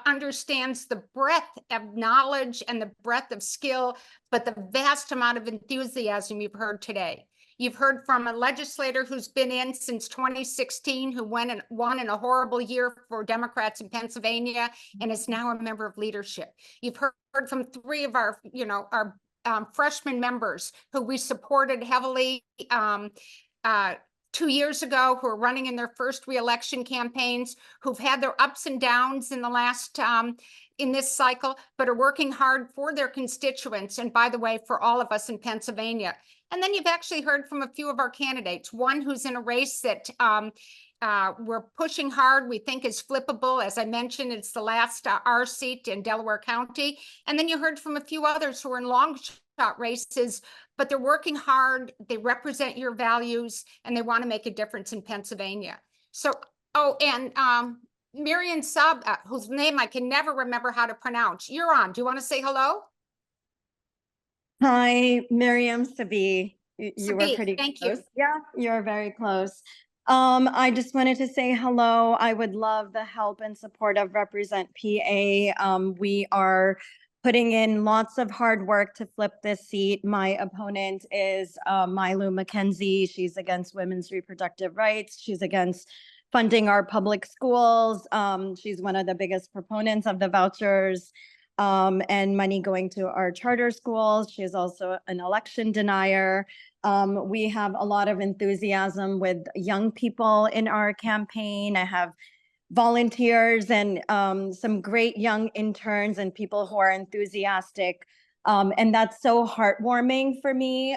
understands the breadth of knowledge and the breadth of skill, but the vast amount of enthusiasm you've heard today. You've heard from a legislator who's been in since 2016, who won in a horrible year for Democrats in Pennsylvania, and is now a member of leadership. You've heard from 3 of our freshman members who we supported heavily 2 years ago, who are running in their first reelection campaigns, who've had their ups and downs in the last in this cycle, but are working hard for their constituents. And by the way, for all of us in Pennsylvania. And then you've actually heard from a few of our candidates, one who's in a race that we're pushing hard, we think is flippable. As I mentioned, it's the last R seat in Delaware County. And then you heard from a few others who are in long shot races, but they're working hard, they represent your values, and they want to make a difference in Pennsylvania. So, Miriam Sab, whose name I can never remember how to pronounce. You're on. Do you want to say hello? Hi, Miriam Sabi. You were Sabi, pretty thank close. you. Yeah, you're very close. I just wanted to say hello. I would love the help and support of Represent PA. We are putting in lots of hard work to flip this seat. My opponent is Mylou McKenzie. She's against women's reproductive rights. She's against funding our public schools. She's one of the biggest proponents of the vouchers. and money going to our charter schools. She is also an election denier. We have a lot of enthusiasm with young people in our campaign. I have volunteers and some great young interns and people who are enthusiastic. And that's so heartwarming for me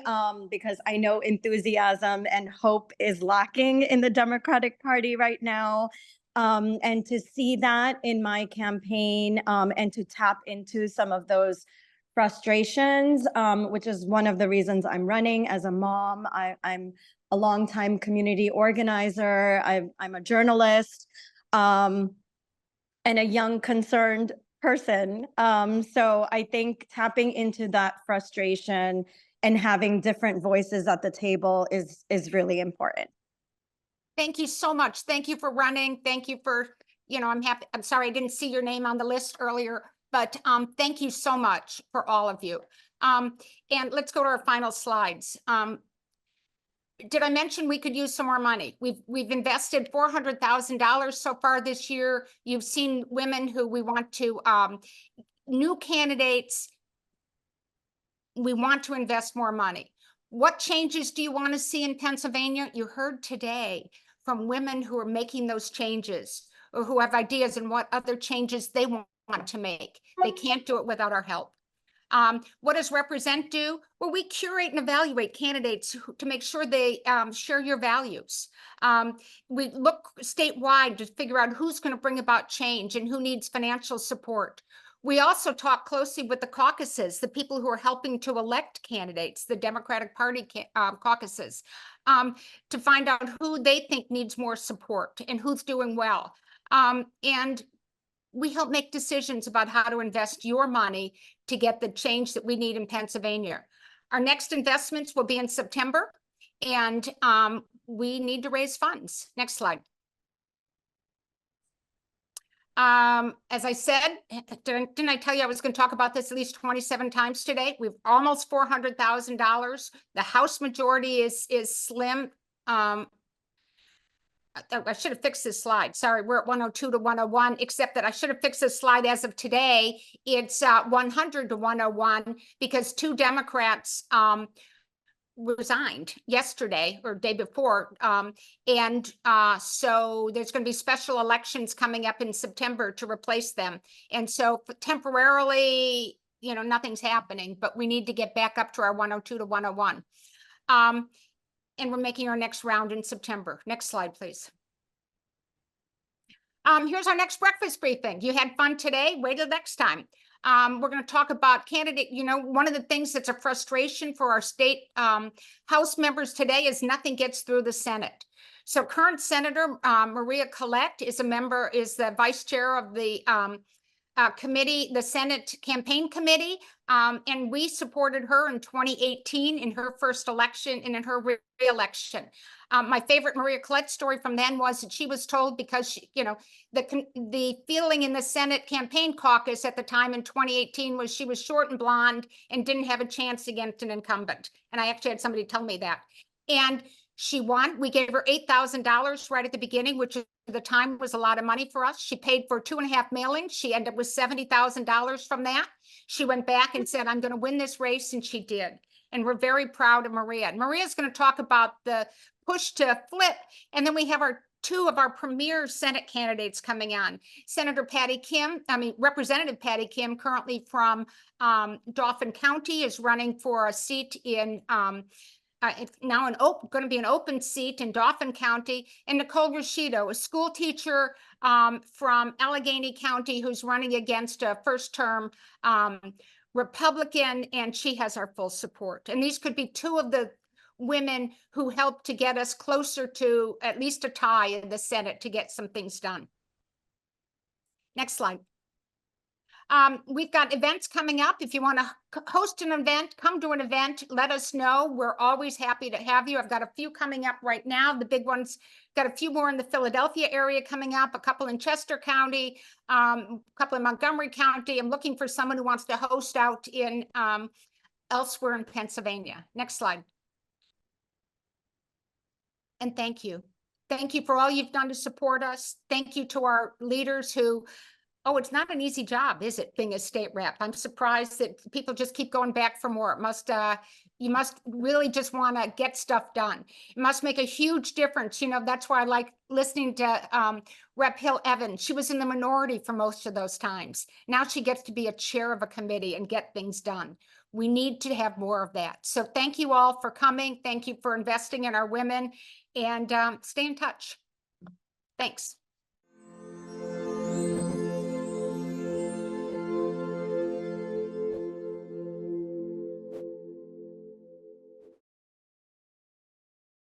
because I know enthusiasm and hope is lacking in the Democratic Party right now. And to see that in my campaign and to tap into some of those frustrations, which is one of the reasons I'm running as a mom. I'm a longtime community organizer. I'm a journalist and a young concerned person. So I think tapping into that frustration and having different voices at the table is really important. Thank you so much. Thank you for running. Thank you for, I'm happy. I'm sorry I didn't see your name on the list earlier, but thank you so much for all of you. And let's go to our final slides. Did I mention we could use some more money? We've invested $400,000 so far this year. You've seen women who we want to, new candidates. We want to invest more money. What changes do you want to see in Pennsylvania? You heard today from women who are making those changes or who have ideas and what other changes they want to make. They can't do it without our help. What does Represent do? Well, we curate and evaluate candidates to make sure they share your values. We look statewide to figure out who's going to bring about change and who needs financial support. We also talk closely with the caucuses, the people who are helping to elect candidates, the Democratic Party caucuses, to find out who they think needs more support and who's doing well. And we help make decisions about how to invest your money to get the change that we need in Pennsylvania. Our next investments will be in September, and we need to raise funds. Next slide. As I said, didn't I tell you I was going to talk about this at least 27 times today? We've almost $400,000. The House majority is slim. I should have fixed this slide. Sorry, we're at 102 to 101, except that I should have fixed this slide as of today. It's 100 to 101 because 2 Democrats resigned yesterday or day before. So there's going to be special elections coming up in September to replace them. And so temporarily, nothing's happening, but we need to get back up to our 102 to 101. And we're making our next round in September. Next slide, please. Here's our next breakfast briefing. You had fun today. Wait till next time. We're going to talk about candidate. One of the things that's a frustration for our state House members today is nothing gets through the Senate. So current Senator Maria Collette is the vice chair of the committee, the Senate Campaign Committee, and we supported her in 2018 in her first election and in her re-election. My favorite Maria Collette story from then was that she was told because she, the feeling in the Senate Campaign Caucus at the time in 2018 was she was short and blonde and didn't have a chance against an incumbent. And I actually had somebody tell me that. And she won. We gave her $8,000 right at the beginning, which at the time was a lot of money for us. She paid for 2.5 mailings. She ended up with $70,000 from that. She went back and said, I'm going to win this race, and she did. And we're very proud of Maria. And Maria's going to talk about the push to flip. And then we have 2 of our premier Senate candidates coming on. Representative Patty Kim, currently from Dauphin County, is running for a seat in it's now going to be an open seat in Dauphin County. And Nicole Rashido, a school teacher from Allegheny County, who's running against a first-term Republican, and she has our full support. And these could be 2 of the women who helped to get us closer to at least a tie in the Senate to get some things done. Next slide. We've got events coming up. If you want to host an event, come to an event, let us know. We're always happy to have you. I've got a few coming up right now. The big ones, got a few more in the Philadelphia area coming up, a couple in Chester County, a couple in Montgomery County. I'm looking for someone who wants to host out in elsewhere in Pennsylvania. Next slide. And thank you. Thank you for all you've done to support us. Thank you to our leaders who Oh, it's not an easy job, is it, being a state rep? I'm surprised that people just keep going back for more. It must, you must really just want to get stuff done. It must make a huge difference. You know, that's why I like listening to Rep. Hill Evans. She was in the minority for most of those times. Now she gets to be a chair of a committee and get things done. We need to have more of that. So thank you all for coming. Thank you for investing in our women, and stay in touch. Thanks.